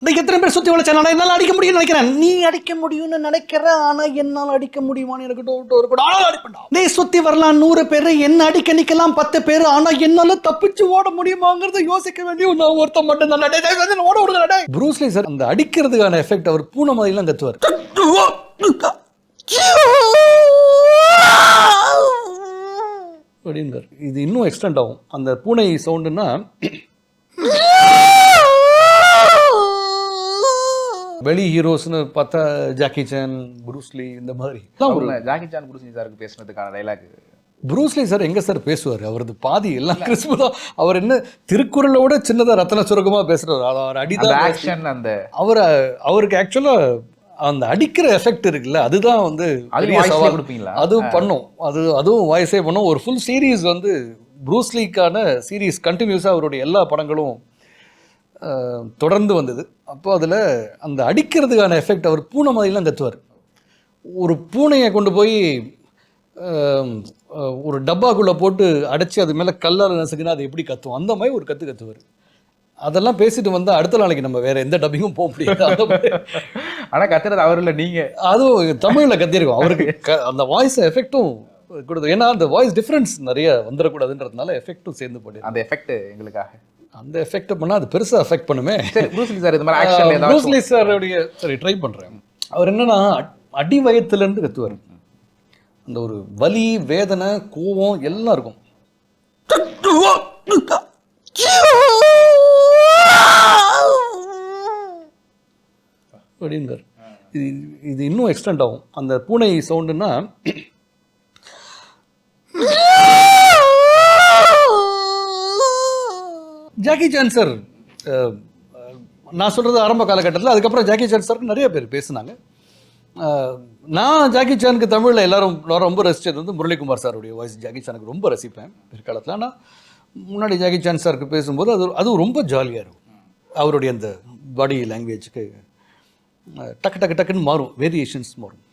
இன்னைக்கு எத்தனை பேர் சுத்தி வளைச்சா என்னால அடிக்க முடியும்னு நினைக்கிறேன். நீ அடிக்க முடியும்னு நினைக்கிற, ஆனா என்னால அடிக்க முடியுமான்னு எனக்கு டவுட் இருக்கும். ஆனா அடிப்பேன்டா. நீ சுத்தி வரலாம் 100 பேர், என்ன அடிக்க நிக்கலாம் 10 பேர், ஆனா என்னால தப்பிச்சு ஓட முடியுமாங்கிறத யோசிக்க வேண்டிய நான் ஒருத்த மட்டும் தான். ஓட விடுங்க. ப்ரூஸ்லி சார் அந்த அடிக்கிறதுக்கான எஃபெக்ட் அவர் பூனை மாதிரிலாம் கத்துவார். அப்படின்றார். இது இன்னும் எக்ஸ்டெண்ட் ஆகும். அந்த பூனை சவுண்டுன்னா வெளி ஹீரோஸ்னு பார்த்தா ஜாக்கி சான், புரூஸ்லி இந்த மாதிரி. ஜாக்கி சான் புரூஸ்லி சாருக்கு பேசுனதுக்கான டைலாக். புரூஸ்லி சார் எங்க சார் பேசுவார்? அவரது பாதி எல்லாம் கிறிஸ்துவ தான். அவர் என்ன திருக்குறளோட சின்னதாக ரத்தன சுரகமாக பேசுறாரு. அவர் அடிதான் ஆக்ஷன். அந்த அவருக்கு ஆக்சுவலா அந்த அடிக்கிற எஃபெக்ட் இருக்குல்ல, அதுதான் வந்து சவால் கொடுப்பீங்களா? அதுவும் பண்ணும். அதுவும் வாய்ஸே பண்ணும். ஒரு ஃபுல் சீரீஸ் வந்து ப்ரூஸ்லிக்கான சீரீஸ் கண்டினியூஸாக அவருடைய எல்லா படங்களும் தொடர்ந்து வந்தது. அப்போ அதில் அந்த அடிக்கிறதுக்கான எஃபெக்ட் அவர் பூனை மாதிரிலாம் கத்துவார். ஒரு பூனையை கொண்டு போய் ஒரு டப்பாக்குள்ளே போட்டு அடைச்சி அது மேலே கல்லால் நசுக்குன்னா அது எப்படி கத்துவோம், அந்த மாதிரி ஒரு கத்துவார். அதெல்லாம் பேசிட்டு வந்தால் அடுத்த நாளைக்கு நம்ம வேற எந்த டப்பிங்கும் போக முடியாது. ஆனால் கத்துறது அவர் இல்லை, நீங்கள். அதுவும் தமிழில் கத்திருக்கோம். அவருக்கு அந்த வாய்ஸ் எஃபெக்டும் கொடுத்து, ஏன்னா அந்த வாய்ஸ் டிஃப்ரென்ஸ் நிறைய வந்துடக்கூடாதுன்றதுனால எஃபெக்டும் சேர்ந்து போட்டு அந்த எஃபெக்ட் எங்களுக்காக அந்த எஃபெக்ட் பண்ணால் அது பெருசாக எஃபெக்ட் பண்ணுமே. ப்ரூஸ்லி சார் இந்த மாதிரி ஆக்ஷன் ப்ரூஸ்லி சாருடைய சரி ட்ரை பண்ணுறேன். அவர் என்னன்னா அடி வயத்துலேருந்து கத்துவார். அந்த ஒரு வலி, வேதனை, கோவம் எல்லாம் இருக்கும். அப்படின்றார். இது இன்னும் எக்ஸ்டெண்ட் ஆகும். அந்த பூனை சவுண்டுன்னா ஜாக்கி சான் சார், நான் சொல்கிறது ஆரம்ப காலகட்டத்தில். அதுக்கப்புறம் ஜாக்கி சான் சாருக்கு நிறைய பேர் பேசுனாங்க. நான் ஜாக்கி சானுக்கு தமிழில் எல்லாரும் ரொம்ப ரசித்தது வந்து முரளிகுமார் சாருடைய வாய்ஸ். ஜாக்கி சானுக்கு ரொம்ப ரசிப்பேன் பிற்காலத்தில். ஆனால் முன்னாடி ஜாக்கி சான் சாருக்கு பேசும்போது அதுவும் ரொம்ப ஜாலியாக இருக்கும். அவருடைய அந்த பாடி லாங்குவேஜுக்கு டக்கு டக்குன்னு மாறும், வேரியேஷன்ஸ் மாறும்.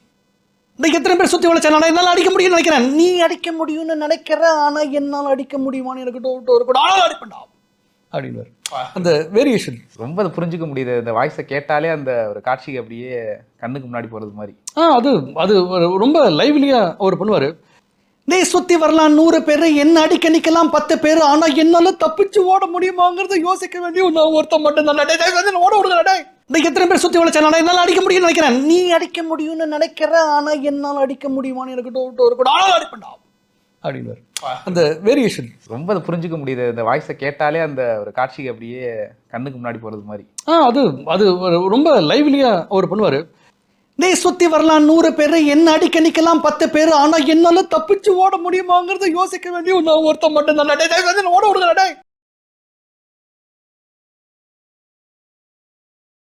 இன்னைக்கு எத்தனை பேர் சுற்றி வளைச்சா என்னால் அடிக்க முடியும்னு நினைக்கிறேன். நீ அடிக்க முடியும்னு நினைக்கிற, ஆனால் என்னால் அடிக்க முடியுமான்னு எனக்கு டவுட் இருக்கும். ஆனா அடிப்பேன்டா அப்படின்னு அந்த வேரியேஷன் ரொம்ப புரிஞ்சுக்க முடியுது. அந்த வாய்ஸை கேட்டாலே அந்த ஒரு காட்சி அப்படியே கண்ணுக்கு முன்னாடி போகிறது மாதிரி. அது ரொம்ப லைவ்லியா அவர் பண்ணுவார். நீ சுற்றி வரலாம் 100 பேர், என்ன அடிக்க நிக்கலாம் 10 பேர், ஆனால் என்னால தப்பிச்சு ஓட முடியுமாங்கிறத யோசிக்க வேண்டிய நான் ஒருத்த மட்டும் தான். ஓட விடுங்க. இன்னைக்கு எத்தனை பேர் சுற்றி வளைச்சா என்னால் அடிக்க முடியும்னு நினைக்கிறேன். நீ அடிக்க முடியும்னு நினைக்கிற, ஆனால் என்னால் அடிக்க முடியுமான்னு எனக்கு டவுட் இருக்கும். ஆனா அடிப்பேன்டா அப்படின்னு அந்த வேரியேஷன் ரொம்ப புரிஞ்சுக்க முடியுது. அந்த வாய்ஸை கேட்டாலே அந்த ஒரு காட்சி அப்படியே கண்ணுக்கு முன்னாடி போகிறது மாதிரி. அது ரொம்ப லைவ்லியா அவர் பண்ணுவார். நீ சுற்றி வரலாம் 100 பேர், என்ன அடிக்க நிக்கலாம் 10 பேர், ஆனால் என்னால் தப்பிச்சு ஓட முடியுமாங்கிறத யோசிக்க வேண்டிய நான் ஒருத்த மட்டும் தான். ஓட விடுங்க.